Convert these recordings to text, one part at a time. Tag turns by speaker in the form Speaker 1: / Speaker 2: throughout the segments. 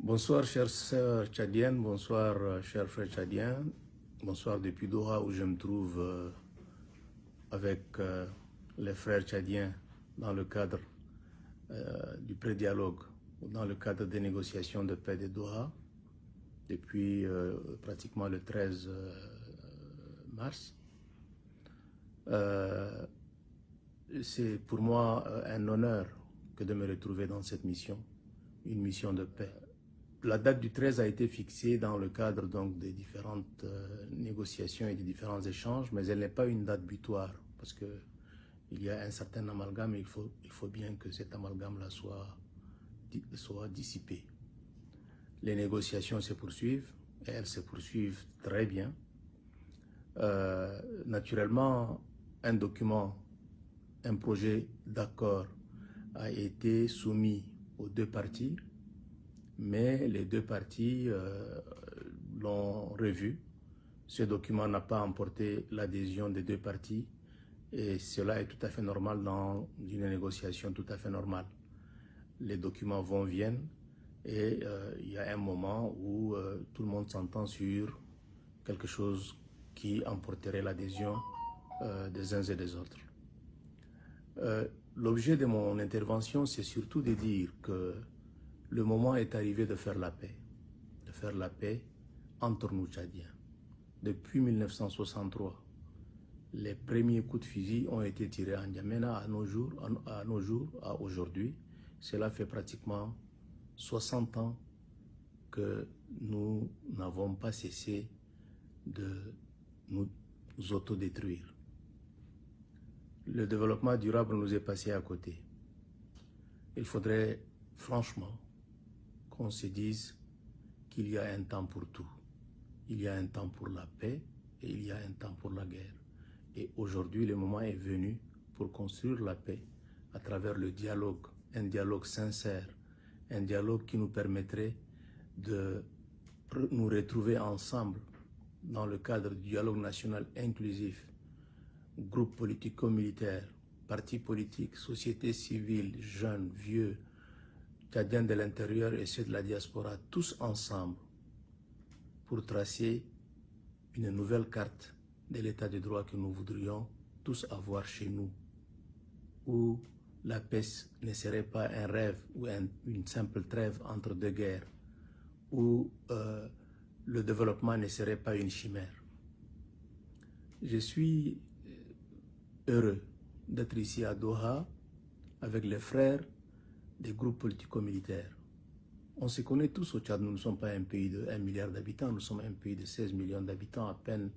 Speaker 1: Bonsoir chères sœurs tchadiennes, bonsoir chers frères tchadiens, bonsoir depuis Doha où je me trouve avec les frères tchadiens dans le cadre du pré-dialogue, dans le cadre des négociations de paix de Doha depuis pratiquement le 13 mars. C'est pour moi un honneur que de me retrouver dans cette mission, une mission de paix. La date du 13 a été fixée dans le cadre donc des différentes négociations et des différents échanges, mais elle n'est pas une date butoir parce qu'il y a un certain amalgame et il faut bien que cet amalgame-là soit dissipé. Les négociations se poursuivent et elles se poursuivent très bien. Naturellement, un document, un projet d'accord a été soumis aux deux parties, mais les deux parties l'ont revu. Ce document n'a pas emporté l'adhésion des deux parties et cela est tout à fait normal dans une négociation tout à fait normale. Les documents viennent et il y a un moment où tout le monde s'entend sur quelque chose qui emporterait l'adhésion des uns et des autres. L'objet de mon intervention, c'est surtout de dire que le moment est arrivé de faire la paix entre nous Tchadiens. Depuis 1963, les premiers coups de fusil ont été tirés en N'Djamena à nos jours, à aujourd'hui. Cela fait pratiquement 60 ans que nous n'avons pas cessé de nous autodétruire. Le développement durable nous est passé à côté. Il faudrait franchement qu'on se dise qu'il y a un temps pour tout. Il y a un temps pour la paix et il y a un temps pour la guerre. Et aujourd'hui, le moment est venu pour construire la paix à travers le dialogue, un dialogue sincère, un dialogue qui nous permettrait de nous retrouver ensemble dans le cadre du dialogue national inclusif, groupes politico-militaires, partis politiques, sociétés civiles, jeunes, vieux, Tchadiens de l'intérieur et ceux de la diaspora, tous ensemble pour tracer une nouvelle carte de l'état de droit que nous voudrions tous avoir chez nous, où la paix ne serait pas un rêve ou une simple trêve entre deux guerres, où le développement ne serait pas une chimère. Je suis heureux d'être ici à Doha avec les frères des groupes politico-militaires. On se connaît tous au Tchad, nous ne sommes pas un pays de 1 milliard d'habitants, nous sommes un pays de 16 millions d'habitants, à peine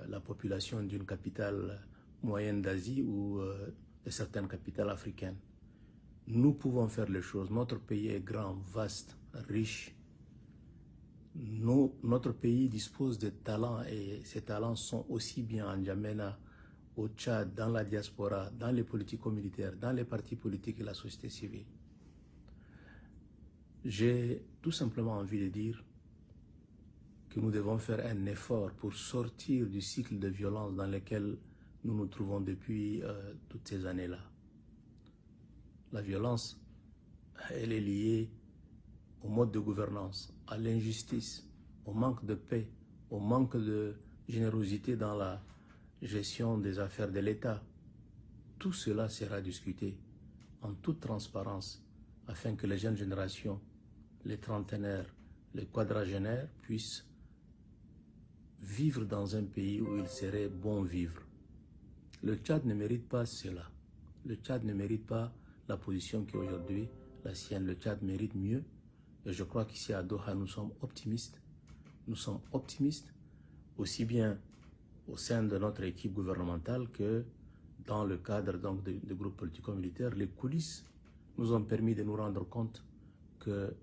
Speaker 1: la population d'une capitale moyenne d'Asie ou de certaines capitales africaines. Nous pouvons faire les choses, notre pays est grand, vaste, riche. Notre pays dispose de talents et ces talents sont aussi bien en N'Djamena, au Tchad, dans la diaspora, dans les politico-militaires, dans les partis politiques et la société civile. J'ai tout simplement envie de dire que nous devons faire un effort pour sortir du cycle de violence dans lequel nous nous trouvons depuis toutes ces années-là. La violence, elle est liée au mode de gouvernance, à l'injustice, au manque de paix, au manque de générosité dans la gestion des affaires de l'État. Tout cela sera discuté en toute transparence afin que les jeunes générations, les trentenaires, les quadragénaires puissent vivre dans un pays où il serait bon vivre. Le Tchad ne mérite pas cela. Le Tchad ne mérite pas la position qui est aujourd'hui la sienne. Le Tchad mérite mieux. Et je crois qu'ici à Doha, nous sommes optimistes. Nous sommes optimistes aussi bien au sein de notre équipe gouvernementale que dans le cadre donc de groupes politico-militaires. Les coulisses nous ont permis de nous rendre compte que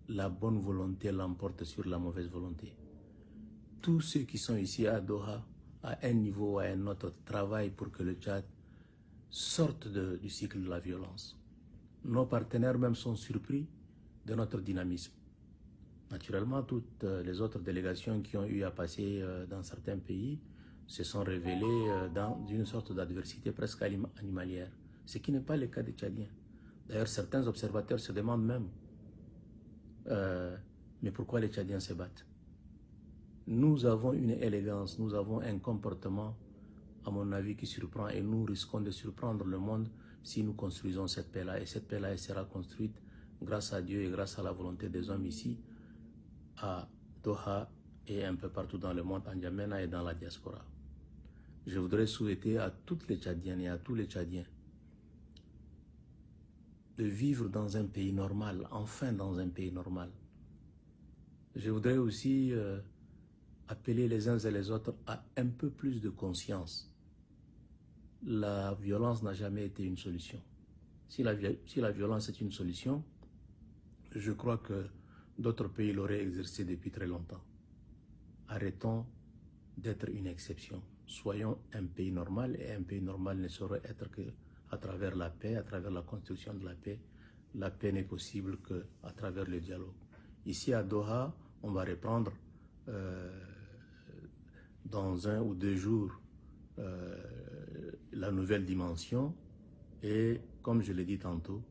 Speaker 1: la bonne volonté l'emporte sur la mauvaise volonté. Tous ceux qui sont ici à Doha, à un niveau ou à un autre, travaillent pour que le Tchad sorte du cycle de la violence. Nos partenaires même sont surpris de notre dynamisme. Naturellement, toutes les autres délégations qui ont eu à passer dans certains pays se sont révélées dans une sorte d'adversité presque animalière, ce qui n'est pas le cas des Tchadiens. D'ailleurs, certains observateurs se demandent même mais pourquoi les Tchadiens se battent? Nous avons une élégance, nous avons un comportement, à mon avis, qui surprend, et nous risquons de surprendre le monde si nous construisons cette paix-là. Et cette paix-là, elle sera construite grâce à Dieu et grâce à la volonté des hommes ici, à Doha et un peu partout dans le monde, en N'Djamena et dans la diaspora. Je voudrais souhaiter à toutes les Tchadiennes et à tous les Tchadiens de vivre dans un pays normal, enfin dans un pays normal. Je voudrais aussi appeler les uns et les autres à un peu plus de conscience. La violence n'a jamais été une solution. Si la violence est une solution, je crois que d'autres pays l'auraient exercée depuis très longtemps. Arrêtons d'être une exception. Soyons un pays normal, et un pays normal ne saurait être qu'à travers la paix, à travers la construction de la paix. La paix n'est possible qu'à travers le dialogue. Ici à Doha, on va reprendre dans 1 ou 2 jours la nouvelle dimension, et comme je l'ai dit tantôt,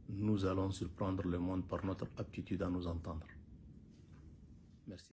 Speaker 1: nous allons surprendre le monde par notre aptitude à nous entendre. Merci.